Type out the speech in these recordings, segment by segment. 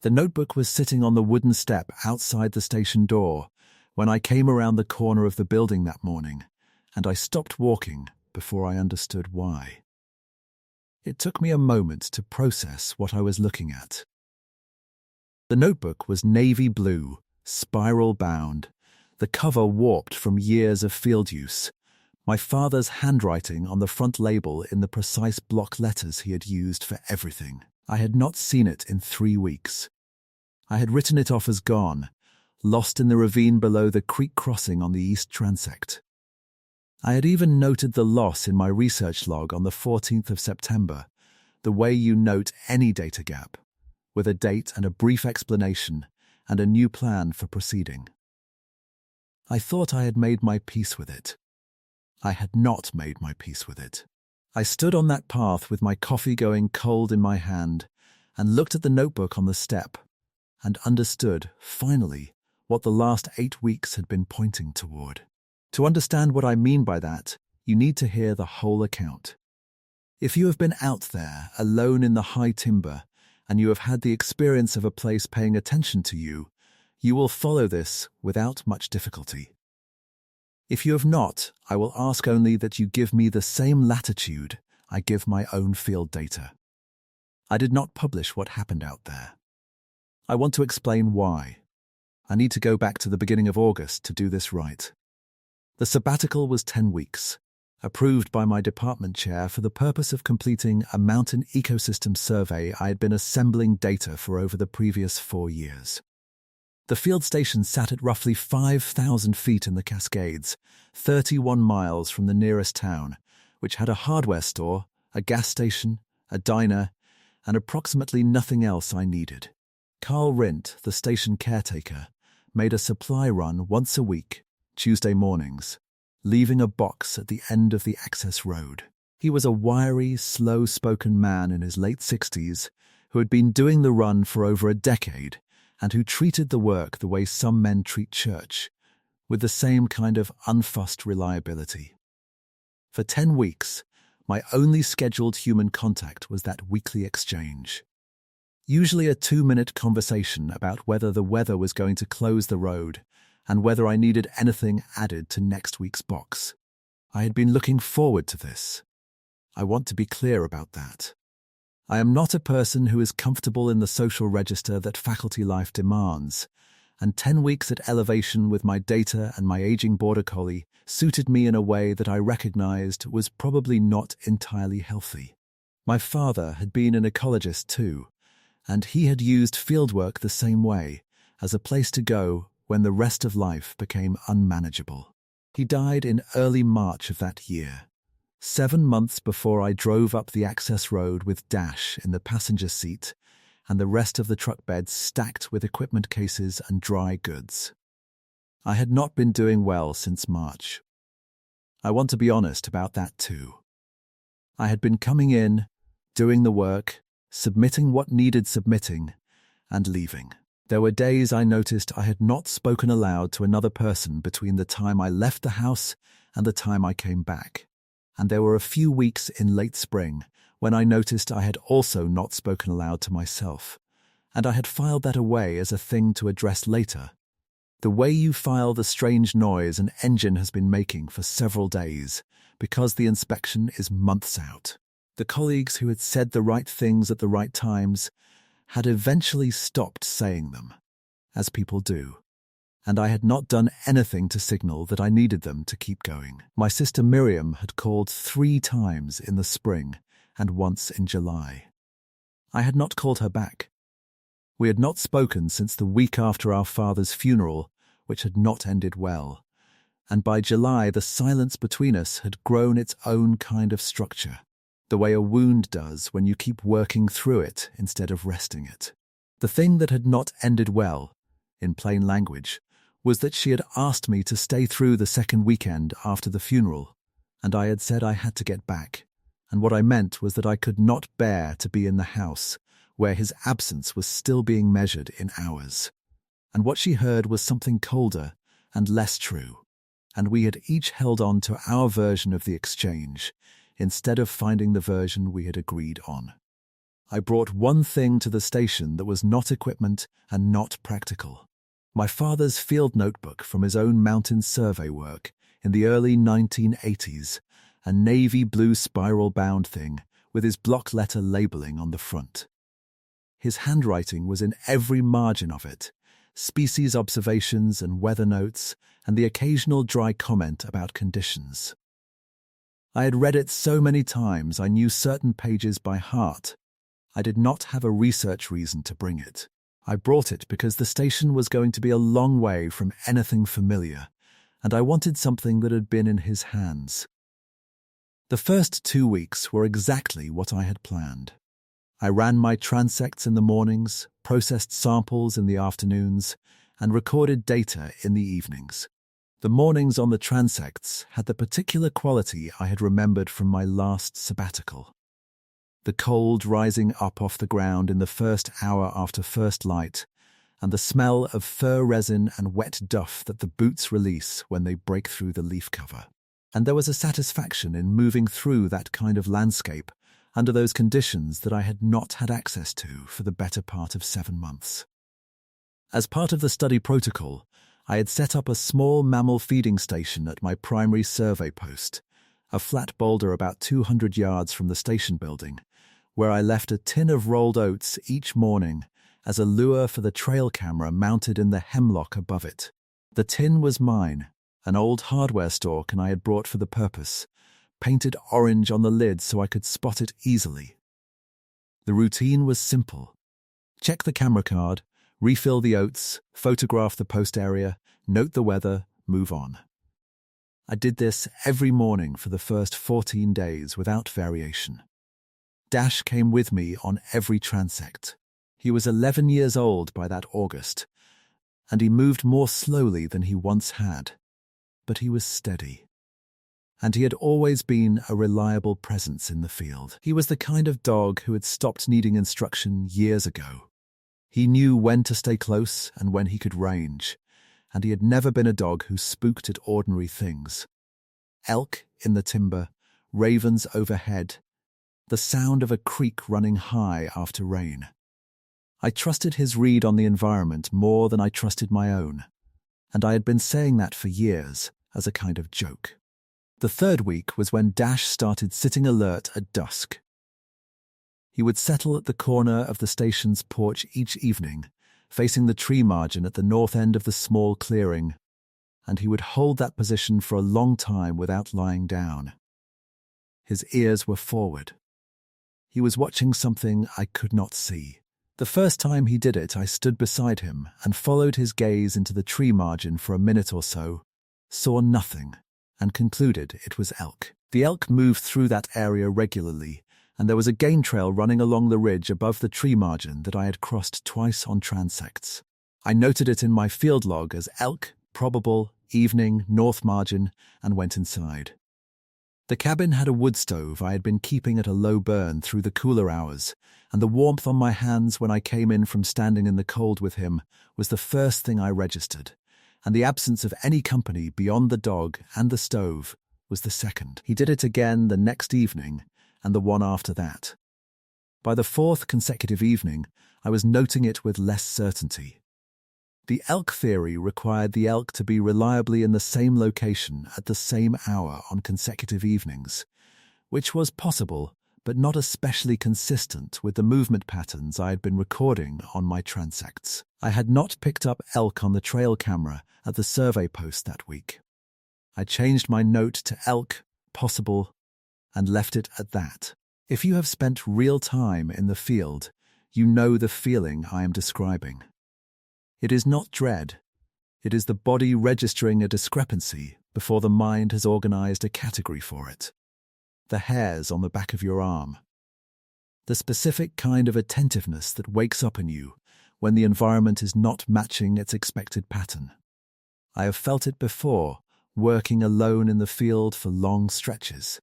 The notebook was sitting on the wooden step outside the station door when I came around the corner of the building that morning, and I stopped walking before I understood why. It took me a moment to process what I was looking at. The notebook was navy blue, spiral-bound, the cover warped from years of field use, my father's handwriting on the front label in the precise block letters he had used for everything. I had not seen it in 3 weeks. I had written it off as gone, lost in the ravine below the creek crossing on the east transect. I had even noted the loss in my research log on the 14th of September, the way you note any data gap, with a date and a brief explanation and a new plan for proceeding. I thought I had made my peace with it. I had not made my peace with it. I stood on that path with my coffee going cold in my hand and looked at the notebook on the step and understood, finally, what the last 8 weeks had been pointing toward. To understand what I mean by that, you need to hear the whole account. If you have been out there, alone in the high timber, and you have had the experience of a place paying attention to you, you will follow this without much difficulty. If you have not, I will ask only that you give me the same latitude I give my own field data. I did not publish what happened out there. I want to explain why. I need to go back to the beginning of August to do this right. The sabbatical was 10 weeks, approved by my department chair for the purpose of completing a mountain ecosystem survey I had been assembling data for over the previous 4 years. The field station sat at roughly 5,000 feet in the Cascades, 31 miles from the nearest town, which had a hardware store, a gas station, a diner, and approximately nothing else I needed. Carl Rindt, the station caretaker, made a supply run once a week, Tuesday mornings, leaving a box at the end of the access road. He was a wiry, slow-spoken man in his late 60s who had been doing the run for over a decade and who treated the work the way some men treat church, with the same kind of unfussed reliability. For 10 weeks, my only scheduled human contact was that weekly exchange. Usually a 2-minute conversation about whether the weather was going to close the road and whether I needed anything added to next week's box. I had been looking forward to this. I want to be clear about that. I am not a person who is comfortable in the social register that faculty life demands, and 10 weeks at elevation with my data and my aging border collie suited me in a way that I recognized was probably not entirely healthy. My father had been an ecologist too, and he had used fieldwork the same way, as a place to go when the rest of life became unmanageable. He died in early March of that year, 7 months before I drove up the access road with Dash in the passenger seat and the rest of the truck bed stacked with equipment cases and dry goods. I had not been doing well since March. I want to be honest about that too. I had been coming in, doing the work, submitting what needed submitting, and leaving. There were days I noticed I had not spoken aloud to another person between the time I left the house and the time I came back. And there were a few weeks in late spring when I noticed I had also not spoken aloud to myself, and I had filed that away as a thing to address later. The way you file the strange noise an engine has been making for several days, because the inspection is months out. The colleagues who had said the right things at the right times had eventually stopped saying them, as people do, and I had not done anything to signal that I needed them to keep going. My sister Miriam had called 3 times in the spring and once in July. I had not called her back. We had not spoken since the week after our father's funeral, which had not ended well, and by July the silence between us had grown its own kind of structure, the way a wound does when you keep working through it instead of resting it. The thing that had not ended well, in plain language, was that she had asked me to stay through the second weekend after the funeral, and I had said I had to get back, and what I meant was that I could not bear to be in the house, where his absence was still being measured in hours. And what she heard was something colder and less true, and we had each held on to our version of the exchange, instead of finding the version we had agreed on. I brought one thing to the station that was not equipment and not practical. My father's field notebook from his own mountain survey work in the early 1980s, a navy blue spiral-bound thing with his block letter labeling on the front. His handwriting was in every margin of it, species observations and weather notes, and the occasional dry comment about conditions. I had read it so many times I knew certain pages by heart. I did not have a research reason to bring it. I brought it because the station was going to be a long way from anything familiar, and I wanted something that had been in his hands. The first 2 weeks were exactly what I had planned. I ran my transects in the mornings, processed samples in the afternoons, and recorded data in the evenings. The mornings on the transects had the particular quality I had remembered from my last sabbatical. The cold rising up off the ground in the first hour after first light, and the smell of fir resin and wet duff that the boots release when they break through the leaf cover. And there was a satisfaction in moving through that kind of landscape under those conditions that I had not had access to for the better part of 7 months. As part of the study protocol, I had set up a small mammal feeding station at my primary survey post, a flat boulder about 200 yards from the station building, where I left a tin of rolled oats each morning as a lure for the trail camera mounted in the hemlock above it. The tin was mine, an old hardware stalk and I had brought for the purpose, painted orange on the lid so I could spot it easily. The routine was simple. Check the camera card, refill the oats, photograph the post area, note the weather, move on. I did this every morning for the first 14 days without variation. Dash came with me on every transect. He was 11 years old by that August, and he moved more slowly than he once had. But he was steady. And he had always been a reliable presence in the field. He was the kind of dog who had stopped needing instruction years ago. He knew when to stay close and when he could range, and he had never been a dog who spooked at ordinary things. Elk in the timber, ravens overhead, the sound of a creek running high after rain. I trusted his read on the environment more than I trusted my own, and I had been saying that for years as a kind of joke. The third week was when Dash started sitting alert at dusk. He would settle at the corner of the station's porch each evening, facing the tree margin at the north end of the small clearing, and he would hold that position for a long time without lying down. His ears were forward. He was watching something I could not see. The first time he did it, I stood beside him and followed his gaze into the tree margin for a minute or so, saw nothing, and concluded it was elk. The elk moved through that area regularly, and there was a game trail running along the ridge above the tree margin that I had crossed twice on transects. I noted it in my field log as elk, probable, evening, north margin, and went inside. The cabin had a wood stove I had been keeping at a low burn through the cooler hours, and the warmth on my hands when I came in from standing in the cold with him was the first thing I registered, and the absence of any company beyond the dog and the stove was the second. He did it again the next evening, and the one after that. By the fourth consecutive evening, I was noting it with less certainty. The elk theory required the elk to be reliably in the same location at the same hour on consecutive evenings, which was possible, but not especially consistent with the movement patterns I had been recording on my transects. I had not picked up elk on the trail camera at the survey post that week. I changed my note to elk, possible, and left it at that. If you have spent real time in the field, you know the feeling I am describing. It is not dread. It is the body registering a discrepancy before the mind has organized a category for it. The hairs on the back of your arm. The specific kind of attentiveness that wakes up in you when the environment is not matching its expected pattern. I have felt it before, working alone in the field for long stretches.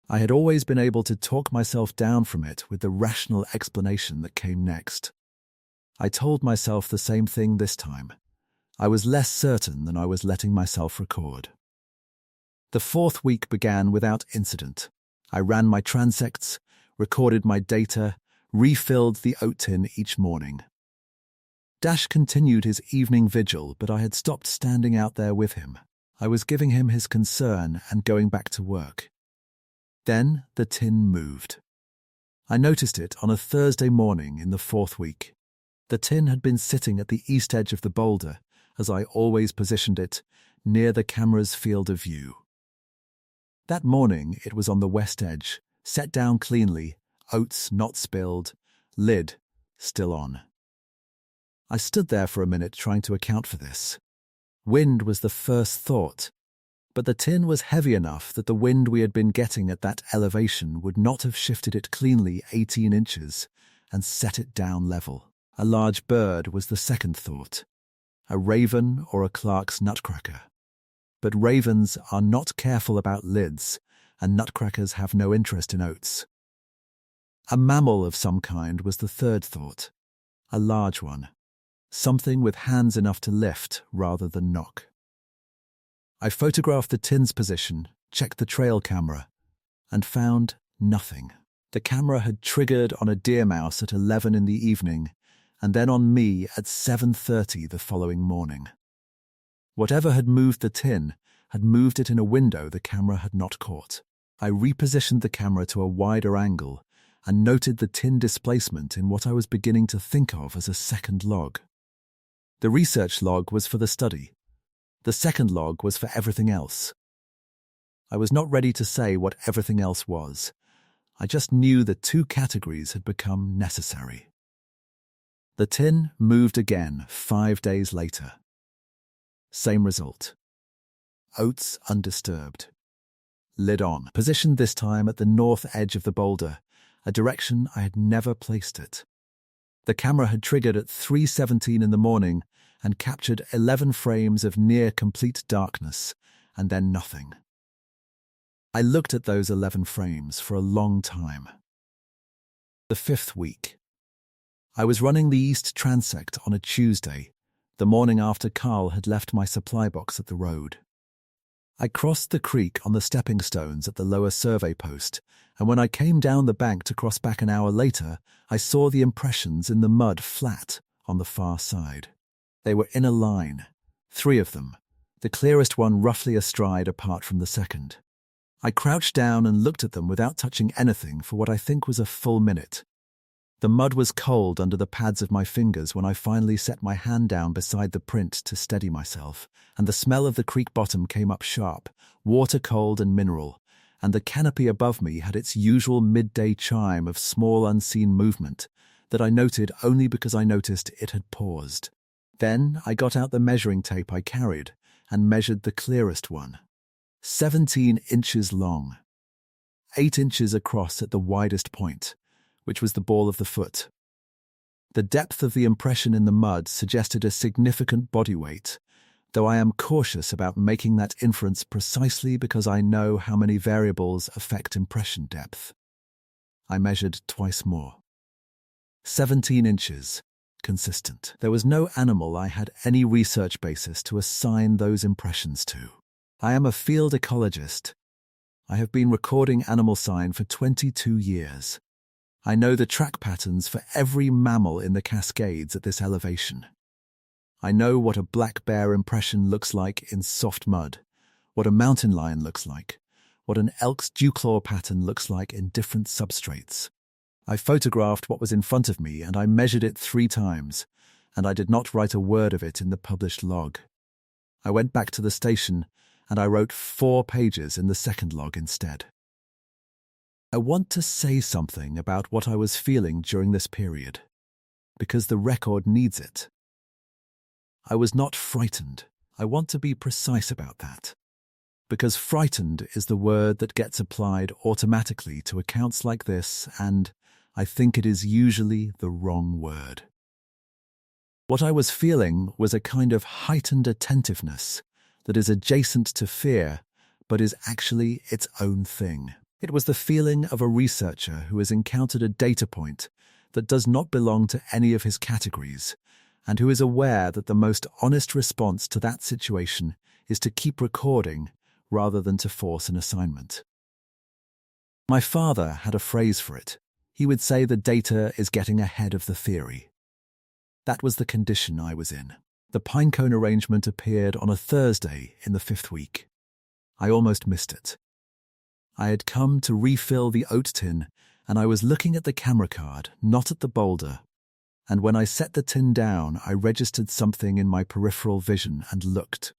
I had always been able to talk myself down from it with the rational explanation that came next. I told myself the same thing this time. I was less certain than I was letting myself record. The fourth week began without incident. I ran my transects, recorded my data, refilled the oat tin each morning. Dash continued his evening vigil, but I had stopped standing out there with him. I was giving him his concern and going back to work. Then the tin moved. I noticed it on a Thursday morning in the 4th week. The tin had been sitting at the east edge of the boulder, as I always positioned it, near the camera's field of view. That morning it was on the west edge, set down cleanly, oats not spilled, lid still on. I stood there for a minute trying to account for this. Wind was the first thought, but the tin was heavy enough that the wind we had been getting at that elevation would not have shifted it cleanly 18 inches and set it down level. A large bird was the second thought, a raven or a Clark's nutcracker. But ravens are not careful about lids, and nutcrackers have no interest in oats. A mammal of some kind was the third thought, a large one, something with hands enough to lift rather than knock. I photographed the tin's position, checked the trail camera, and found nothing. The camera had triggered on a deer mouse at 11 in the evening, and then on me at 7:30 the following morning. Whatever had moved the tin had moved it in a window the camera had not caught. I repositioned the camera to a wider angle and noted the tin displacement in what I was beginning to think of as a second log. The research log was for the study. The second log was for everything else. I was not ready to say what everything else was. I just knew that 2 categories had become necessary. The tin moved again 5 days later. Same result. Oats undisturbed. Lid on. Positioned this time at the north edge of the boulder, a direction I had never placed it. The camera had triggered at 3:17 in the morning and captured 11 frames of near-complete darkness, and then nothing. I looked at those 11 frames for a long time. The 5th week. I was running the east transect on a Tuesday, the morning after Carl had left my supply box at the road. I crossed the creek on the stepping stones at the lower survey post, and when I came down the bank to cross back an hour later, I saw the impressions in the mud flat on the far side. They were in a line, 3 of them, the clearest one roughly astride apart from the second. I crouched down and looked at them without touching anything for what I think was a full minute. The mud was cold under the pads of my fingers when I finally set my hand down beside the print to steady myself, and the smell of the creek bottom came up sharp, water-cold and mineral, and the canopy above me had its usual midday chime of small unseen movement that I noted only because I noticed it had paused. Then I got out the measuring tape I carried and measured the clearest one. 17 inches long, 8 inches across at the widest point, which was the ball of the foot. The depth of the impression in the mud suggested a significant body weight, though I am cautious about making that inference precisely because I know how many variables affect impression depth. I measured twice more. 17 inches, consistent. There was no animal I had any research basis to assign those impressions to. I am a field ecologist. I have been recording animal sign for 22 years. I know the track patterns for every mammal in the Cascades at this elevation. I know what a black bear impression looks like in soft mud, what a mountain lion looks like, what an elk's dewclaw pattern looks like in different substrates. I photographed what was in front of me and I measured it 3 times, and I did not write a word of it in the published log. I went back to the station and I wrote 4 pages in the second log instead. I want to say something about what I was feeling during this period, because the record needs it. I was not frightened. I want to be precise about that, because frightened is the word that gets applied automatically to accounts like this, and I think it is usually the wrong word. What I was feeling was a kind of heightened attentiveness that is adjacent to fear, but is actually its own thing. It was the feeling of a researcher who has encountered a data point that does not belong to any of his categories, and who is aware that the most honest response to that situation is to keep recording rather than to force an assignment. My father had a phrase for it. He would say the data is getting ahead of the theory. That was the condition I was in. The pinecone arrangement appeared on a Thursday in the 5th week. I almost missed it. I had come to refill the oat tin, and I was looking at the camera card, not at the boulder. And when I set the tin down, I registered something in my peripheral vision and looked.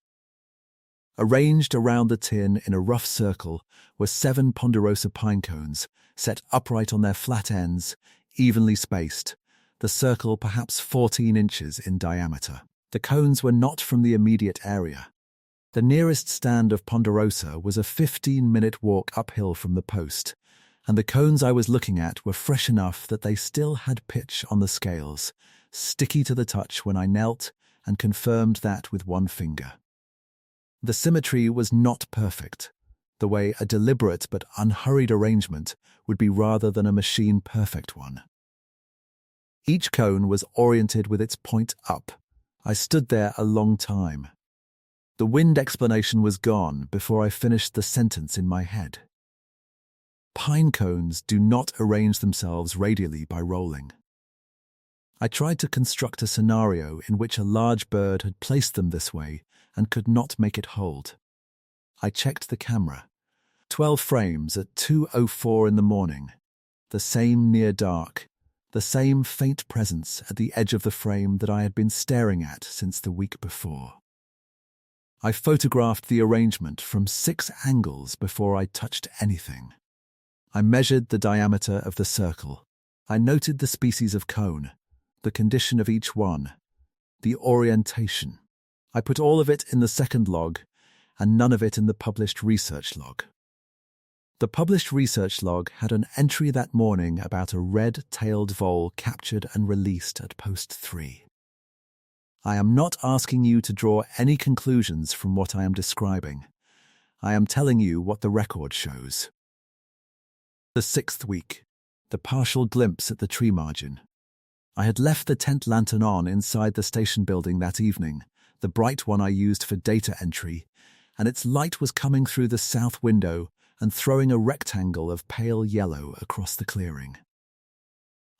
Arranged around the tin in a rough circle were 7 ponderosa pine cones, set upright on their flat ends, evenly spaced, the circle perhaps 14 inches in diameter. The cones were not from the immediate area. The nearest stand of ponderosa was a 15-minute walk uphill from the post, and the cones I was looking at were fresh enough that they still had pitch on the scales, sticky to the touch when I knelt and confirmed that with one finger. The symmetry was not perfect, the way a deliberate but unhurried arrangement would be rather than a machine-perfect one. Each cone was oriented with its point up. I stood there a long time. The wind explanation was gone before I finished the sentence in my head. Pine cones do not arrange themselves radially by rolling. I tried to construct a scenario in which a large bird had placed them this way and could not make it hold. I checked the camera. 12 frames at 2:04 in the morning. The same near dark, the same faint presence at the edge of the frame that I had been staring at since the week before. I photographed the arrangement from 6 angles before I touched anything. I measured the diameter of the circle. I noted the species of cone, the condition of each one, the orientation. I put all of it in the second log and none of it in the published research log. The published research log had an entry that morning about a red-tailed vole captured and released at post 3. I am not asking you to draw any conclusions from what I am describing. I am telling you what the record shows. The 6th week, the partial glimpse at the tree margin. I had left the tent lantern on inside the station building that evening, the bright one I used for data entry, and its light was coming through the south window and throwing a rectangle of pale yellow across the clearing.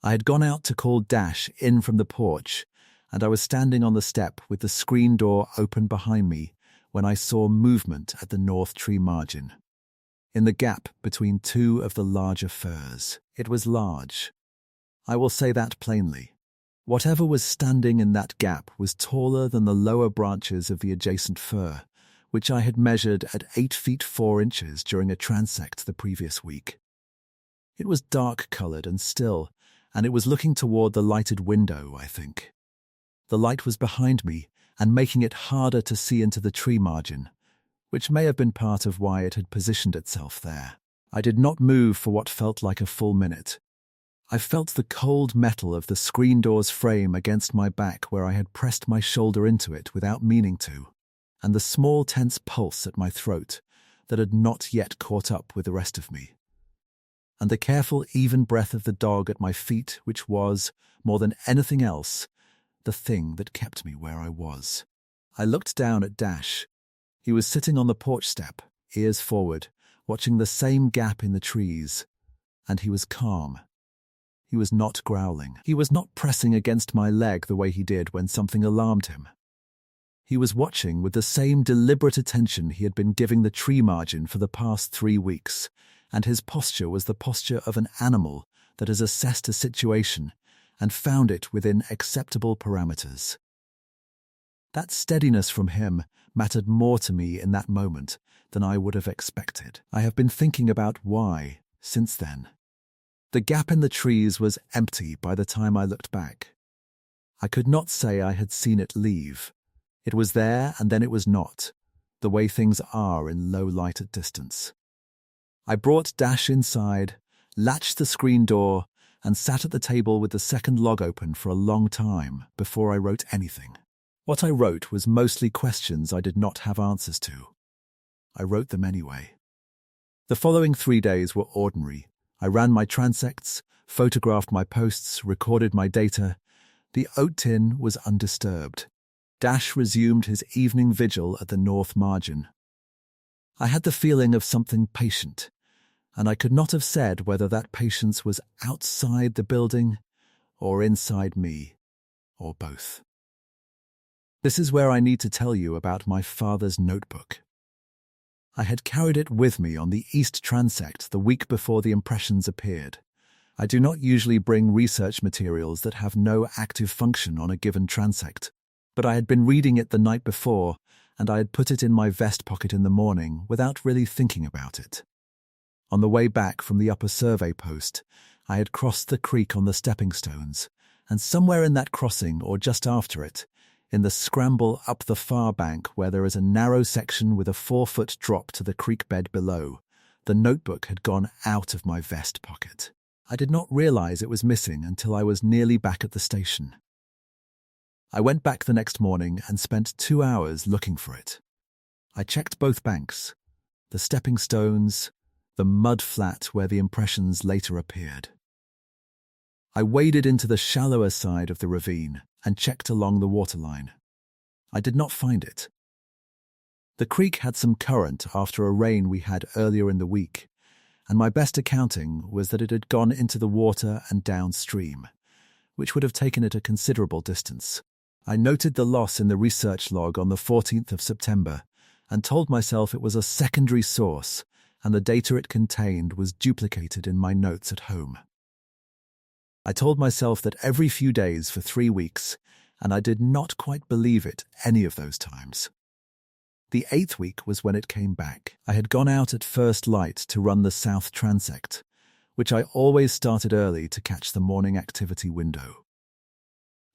I had gone out to call Dash in from the porch, and I was standing on the step with the screen door open behind me when I saw movement at the north tree margin. In the gap between 2 of the larger firs. It was large. I will say that plainly. Whatever was standing in that gap was taller than the lower branches of the adjacent fir, which I had measured at 8 feet 4 inches during a transect the previous week. It was dark-coloured and still, and it was looking toward the lighted window, I think. The light was behind me and making it harder to see into the tree margin, which may have been part of why it had positioned itself there. I did not move for what felt like a full minute. I felt the cold metal of the screen door's frame against my back where I had pressed my shoulder into it without meaning to, and the small tense pulse at my throat that had not yet caught up with the rest of me. And the careful, even breath of the dog at my feet, which was, more than anything else, the thing that kept me where I was. I looked down at Dash. He was sitting on the porch step, ears forward, watching the same gap in the trees, and he was calm. He was not growling. He was not pressing against my leg the way he did when something alarmed him. He was watching with the same deliberate attention he had been giving the tree margin for the past 3 weeks, and his posture was the posture of an animal that has assessed a situation and found it within acceptable parameters. That steadiness from him mattered more to me in that moment than I would have expected. I have been thinking about why since then. The gap in the trees was empty by the time I looked back. I could not say I had seen it leave. It was there and then it was not, the way things are in low light at distance. I brought Dash inside, latched the screen door, and sat at the table with the second log open for a long time before I wrote anything. What I wrote was mostly questions I did not have answers to. I wrote them anyway. The following 3 days were ordinary. I ran my transects, photographed my posts, recorded my data. The oat tin was undisturbed. Dash resumed his evening vigil at the north margin. I had the feeling of something patient, and I could not have said whether that patience was outside the building or inside me, or both. This is where I need to tell you about my father's notebook. I had carried it with me on the East Transect the week before the impressions appeared. I do not usually bring research materials that have no active function on a given transect, but I had been reading it the night before, and I had put it in my vest pocket in the morning without really thinking about it. On the way back from the upper survey post, I had crossed the creek on the stepping stones, and somewhere in that crossing, or just after it, in the scramble up the far bank where there is a narrow section with a 4-foot drop to the creek bed below, the notebook had gone out of my vest pocket. I did not realize it was missing until I was nearly back at the station. I went back the next morning and spent 2 hours looking for it. I checked both banks, the stepping stones, the mud flat where the impressions later appeared. I waded into the shallower side of the ravine and checked along the waterline. I did not find it. The creek had some current after a rain we had earlier in the week, and my best accounting was that it had gone into the water and downstream, which would have taken it a considerable distance. I noted the loss in the research log on the 14th of September and told myself it was a secondary source and the data it contained was duplicated in my notes at home. I told myself that every few days for 3 weeks, and I did not quite believe it any of those times. The 8th week was when it came back. I had gone out at first light to run the South Transect, which I always started early to catch the morning activity window.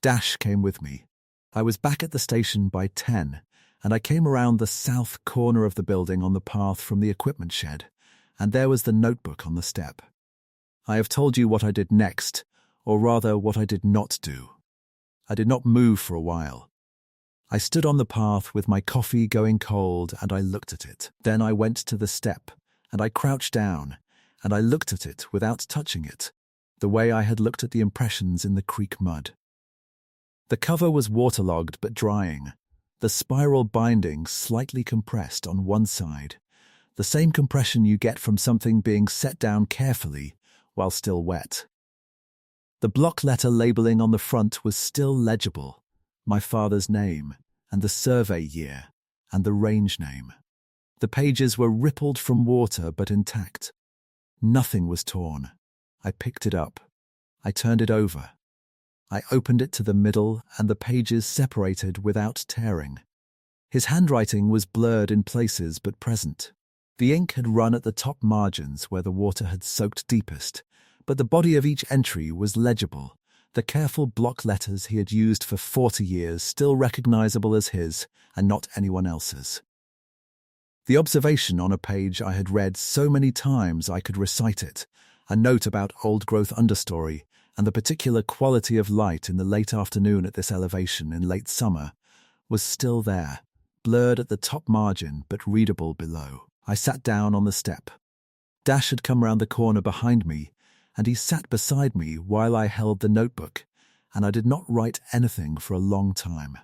Dash came with me. I was back at the station by 10, and I came around the south corner of the building on the path from the equipment shed, and there was the notebook on the step. I have told you what I did next, or rather what I did not do. I did not move for a while. I stood on the path with my coffee going cold and I looked at it. Then I went to the step and I crouched down and I looked at it without touching it, the way I had looked at the impressions in the creek mud. The cover was waterlogged but drying, the spiral binding slightly compressed on one side, the same compression you get from something being set down carefully while still wet. The block letter labeling on the front was still legible, my father's name, and the survey year, and the range name. The pages were rippled from water but intact. Nothing was torn. I picked it up. I turned it over. I opened it to the middle and the pages separated without tearing. His handwriting was blurred in places but present. The ink had run at the top margins where the water had soaked deepest, but the body of each entry was legible, the careful block letters he had used for 40 years still recognizable as his and not anyone else's. The observation on a page I had read so many times I could recite it, a note about old-growth understory and the particular quality of light in the late afternoon at this elevation in late summer, was still there, blurred at the top margin but readable below. I sat down on the step. Dash had come round the corner behind me, and he sat beside me while I held the notebook, and I did not write anything for a long time.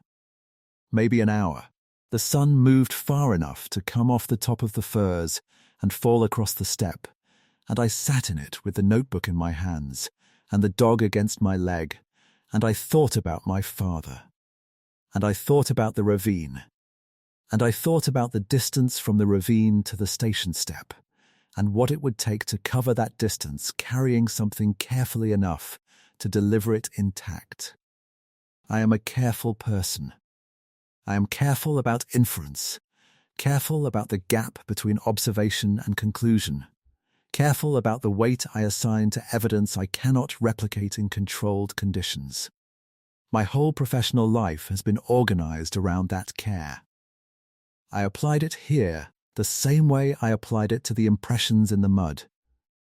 Maybe an hour. The sun moved far enough to come off the top of the firs and fall across the step, and I sat in it with the notebook in my hands and the dog against my leg, and I thought about my father. And I thought about the ravine. And I thought about the distance from the ravine to the station step, and what it would take to cover that distance carrying something carefully enough to deliver it intact. I am a careful person. I am careful about inference, careful about the gap between observation and conclusion, careful about the weight I assign to evidence I cannot replicate in controlled conditions. My whole professional life has been organized around that care. I applied it here the same way I applied it to the impressions in the mud,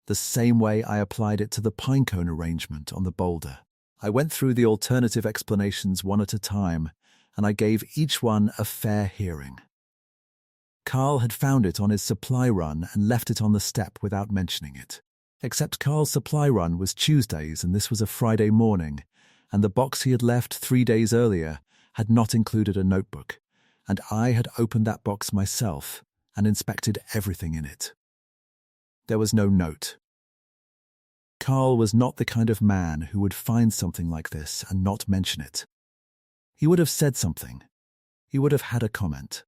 the same way I applied it to the pinecone arrangement on the boulder. I went through the alternative explanations one at a time, and I gave each one a fair hearing. Carl had found it on his supply run and left it on the step without mentioning it. Except Carl's supply run was Tuesdays and this was a Friday morning, and the box he had left 3 days earlier had not included a notebook, and I had opened that box myself and inspected everything in it. There was no note. Carl was not the kind of man who would find something like this and not mention it. He would have said something. He would have had a comment.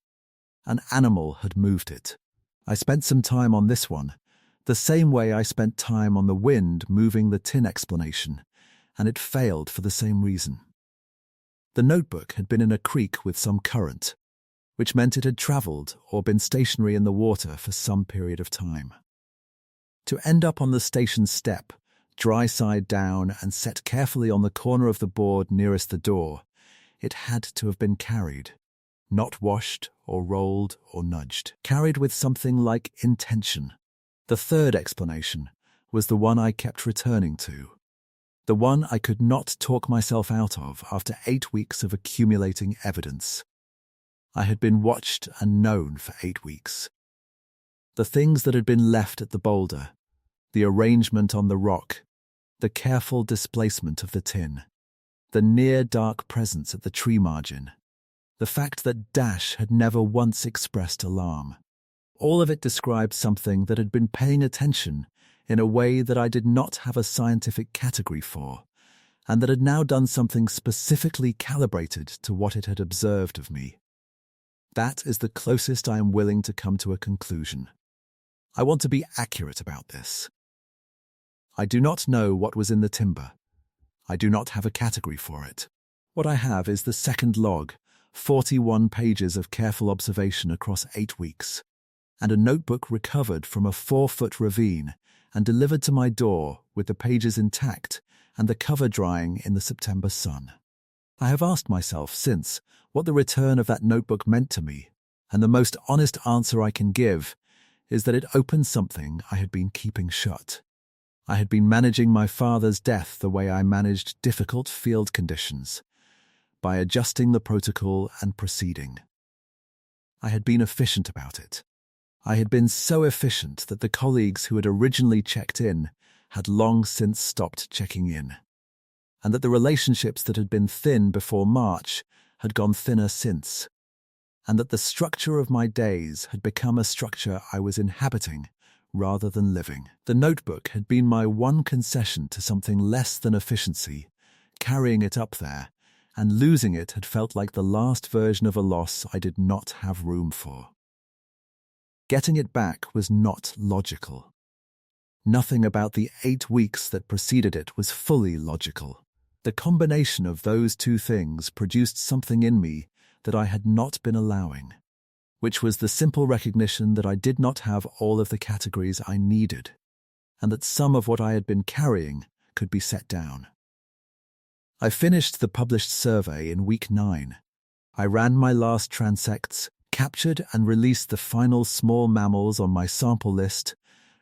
An animal had moved it. I spent some time on this one, the same way I spent time on the wind moving the tin explanation, and it failed for the same reason. The notebook had been in a creek with some current, which meant it had travelled or been stationary in the water for some period of time. To end up on the station step, dry side down and set carefully on the corner of the board nearest the door, it had to have been carried, not washed or rolled or nudged, carried with something like intention. The third explanation was the one I kept returning to, the one I could not talk myself out of after 8 weeks of accumulating evidence. I had been watched and known for 8 weeks. The things that had been left at the boulder, the arrangement on the rock, the careful displacement of the tin, the near-dark presence at the tree margin, the fact that Dash had never once expressed alarm. All of it described something that had been paying attention in a way that I did not have a scientific category for, and that had now done something specifically calibrated to what it had observed of me. That is the closest I am willing to come to a conclusion. I want to be accurate about this. I do not know what was in the timber. I do not have a category for it. What I have is the second log, 41 pages of careful observation across 8 weeks, and a notebook recovered from a 4-foot ravine and delivered to my door with the pages intact and the cover drying in the September sun. I have asked myself since what the return of that notebook meant to me, and the most honest answer I can give is that it opened something I had been keeping shut. I had been managing my father's death the way I managed difficult field conditions, by adjusting the protocol and proceeding. I had been efficient about it. I had been so efficient that the colleagues who had originally checked in had long since stopped checking in, and that the relationships that had been thin before March had gone thinner since, and that the structure of my days had become a structure I was inhabiting rather than living. The notebook had been my one concession to something less than efficiency, carrying it up there, and losing it had felt like the last version of a loss I did not have room for. Getting it back was not logical. Nothing about the 8 weeks that preceded it was fully logical. The combination of those two things produced something in me that I had not been allowing, which was the simple recognition that I did not have all of the categories I needed, and that some of what I had been carrying could be set down. I finished the published survey in week 9. I ran my last transects, captured and released the final small mammals on my sample list,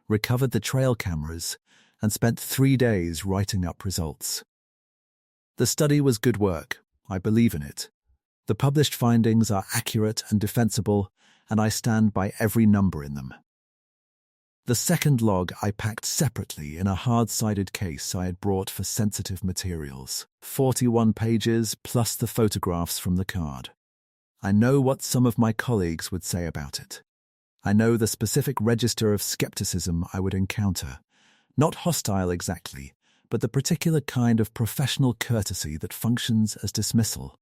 recovered the trail cameras, and spent 3 days writing up results. The study was good work. I believe in it. The published findings are accurate and defensible, and I stand by every number in them. The second log I packed separately in a hard-sided case I had brought for sensitive materials. 41 pages plus the photographs from the card. I know what some of my colleagues would say about it. I know the specific register of skepticism I would encounter. Not hostile exactly, but the particular kind of professional courtesy that functions as dismissal.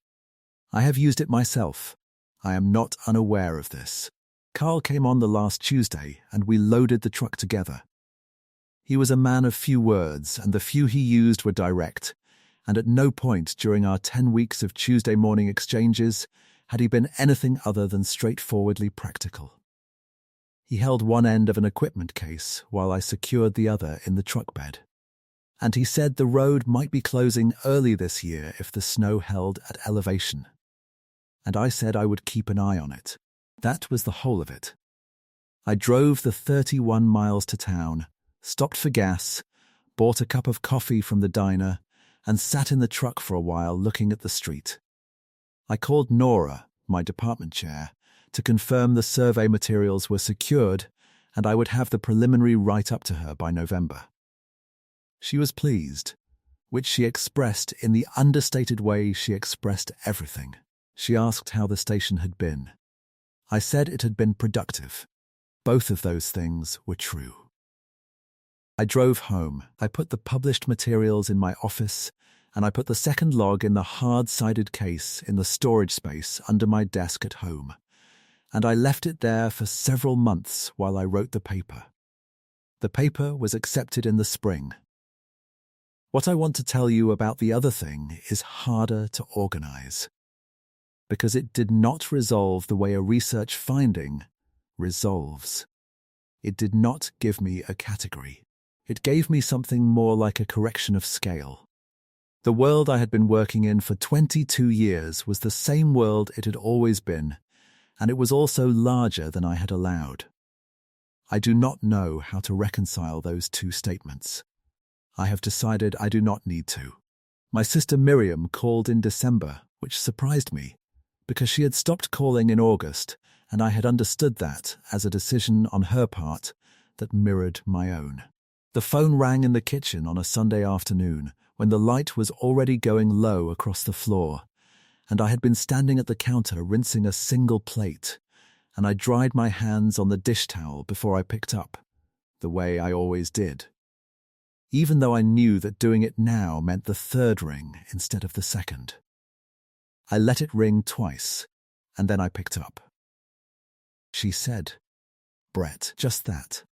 I have used it myself. I am not unaware of this. Carl came on the last Tuesday, and we loaded the truck together. He was a man of few words, and the few he used were direct, and at no point during our 10 weeks of Tuesday morning exchanges had he been anything other than straightforwardly practical. He held one end of an equipment case while I secured the other in the truck bed. And he said the road might be closing early this year if the snow held at elevation. And I said I would keep an eye on it. That was the whole of it. I drove the 31 miles to town, stopped for gas, bought a cup of coffee from the diner, and sat in the truck for a while looking at the street. I called Nora, my department chair, to confirm the survey materials were secured and I would have the preliminary write-up to her by November. She was pleased, which she expressed in the understated way she expressed everything. She asked how the station had been. I said it had been productive. Both of those things were true. I drove home. I put the published materials in my office, and I put the second log in the hard-sided case in the storage space under my desk at home. And I left it there for several months while I wrote the paper. The paper was accepted in the spring. What I want to tell you about the other thing is harder to organize, because it did not resolve the way a research finding resolves. It did not give me a category. It gave me something more like a correction of scale. The world I had been working in for 22 years was the same world it had always been, and it was also larger than I had allowed. I do not know how to reconcile those two statements. I have decided I do not need to. My sister Miriam called in December, which surprised me, because she had stopped calling in August, and I had understood that as a decision on her part that mirrored my own. The phone rang in the kitchen on a Sunday afternoon when the light was already going low across the floor, and I had been standing at the counter rinsing a single plate, and I dried my hands on the dish towel before I picked up, the way I always did, even though I knew that doing it now meant the third ring instead of the second. I let it ring twice, and then I picked up. She said, "Brett, just that.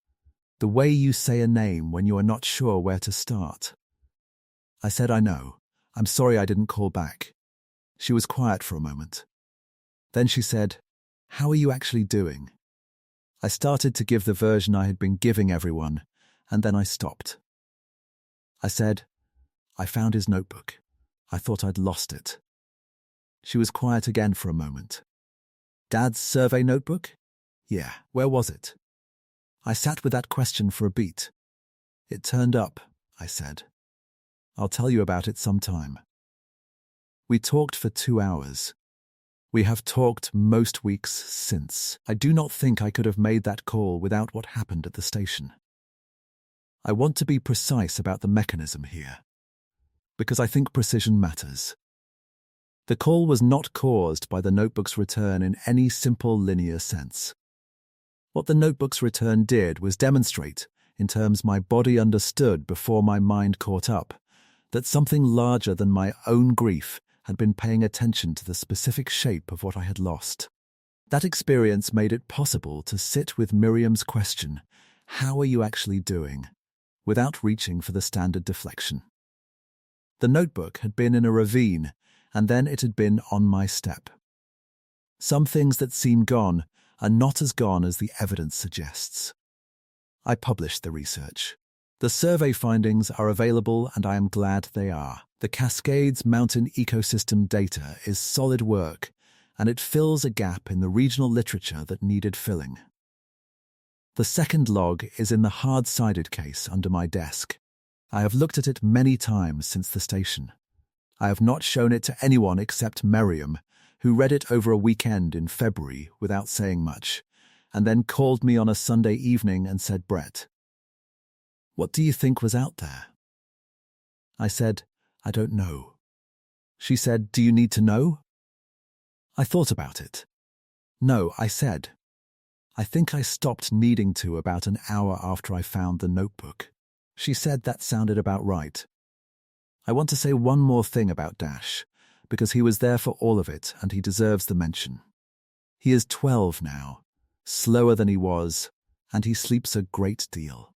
The way you say a name when you are not sure where to start." I said, "I know. I'm sorry I didn't call back." She was quiet for a moment. Then she said, "How are you actually doing?" I started to give the version I had been giving everyone, and then I stopped. I said, "I found his notebook. I thought I'd lost it." She was quiet again for a moment. "Dad's survey notebook?" "Yeah, where was it?" I sat with that question for a beat. "It turned up," I said. "I'll tell you about it sometime." We talked for 2 hours. We have talked most weeks since. I do not think I could have made that call without what happened at the station. I want to be precise about the mechanism here, because I think precision matters. The call was not caused by the notebook's return in any simple linear sense. What the notebook's return did was demonstrate, in terms my body understood before my mind caught up, that something larger than my own grief had been paying attention to the specific shape of what I had lost. That experience made it possible to sit with Miriam's question, "How are you actually doing?" without reaching for the standard deflection. The notebook had been in a ravine, and then it had been on my step. Some things that seem gone are not as gone as the evidence suggests. I published the research. The survey findings are available, and I am glad they are. The Cascades Mountain ecosystem data is solid work, and it fills a gap in the regional literature that needed filling. The second log is in the hard-sided case under my desk. I have looked at it many times since the station. I have not shown it to anyone except Miriam, who read it over a weekend in February without saying much, and then called me on a Sunday evening and said, "Brett, what do you think was out there?" I said, "I don't know." She said, "Do you need to know?" I thought about it. "No," I said. I think I stopped needing to about an hour after I found the notebook. She said that sounded about right. I want to say one more thing about Dash, because he was there for all of it and he deserves the mention. He is 12 now, slower than he was, and he sleeps a great deal.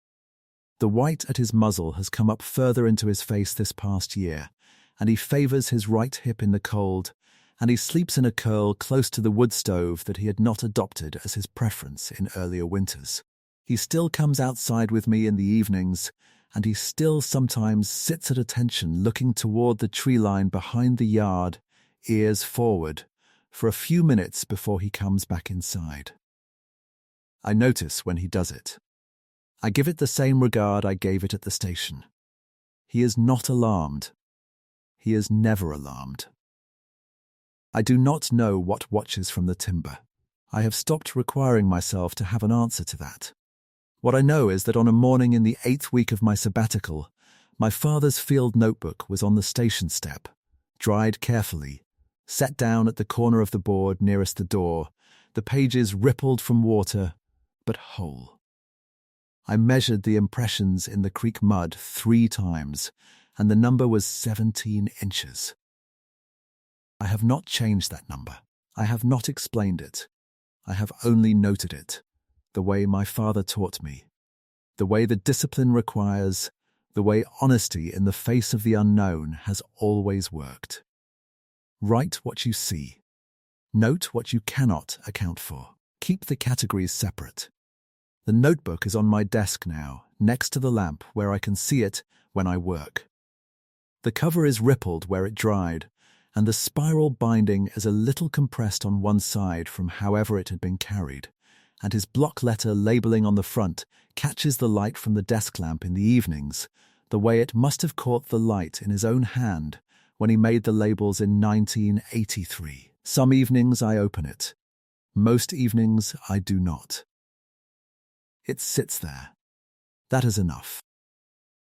The white at his muzzle has come up further into his face this past year, and he favors his right hip in the cold, and he sleeps in a curl close to the wood stove that he had not adopted as his preference in earlier winters. He still comes outside with me in the evenings, and he still sometimes sits at attention looking toward the tree line behind the yard, ears forward, for a few minutes before he comes back inside. I notice when he does it. I give it the same regard I gave it at the station. He is not alarmed. He is never alarmed. I do not know what watches from the timber. I have stopped requiring myself to have an answer to that. What I know is that on a morning in the 8th week of my sabbatical, my father's field notebook was on the station step, dried carefully, set down at the corner of the board nearest the door, the pages rippled from water, but whole. I measured the impressions in the creek mud 3 times, and the number was 17 inches. I have not changed that number. I have not explained it. I have only noted it, the way my father taught me, the way the discipline requires, the way honesty in the face of the unknown has always worked. Write what you see. Note what you cannot account for. Keep the categories separate. The notebook is on my desk now, next to the lamp where I can see it when I work. The cover is rippled where it dried, and the spiral binding is a little compressed on one side from however it had been carried, and his block letter labeling on the front catches the light from the desk lamp in the evenings, the way it must have caught the light in his own hand when he made the labels in 1983. Some evenings I open it. Most evenings I do not. It sits there. That is enough.